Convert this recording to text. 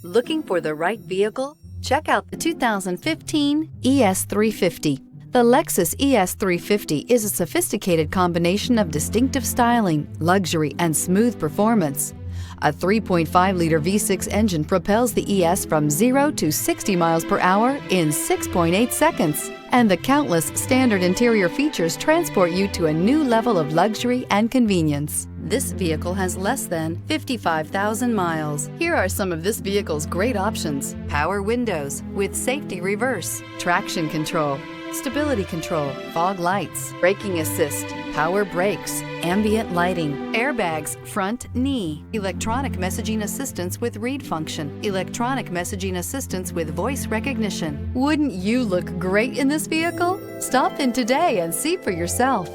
Looking for the right vehicle? Check out the 2015 ES350. The Lexus ES350 is a sophisticated combination of distinctive styling, luxury, and smooth performance. A 3.5-liter V6 engine propels the ES from 0 to 60 miles per hour in 6.8 seconds. And the countless standard interior features transport you to a new level of luxury and convenience. This vehicle has less than 55,000 miles. Here are some of this vehicle's great options: power windows with safety reverse, traction control, stability control, fog lights, braking assist, power brakes, ambient lighting, airbags, front knee, electronic messaging assistance with read function, electronic messaging assistance with voice recognition. Wouldn't you look great in this vehicle? Stop in today and see for yourself.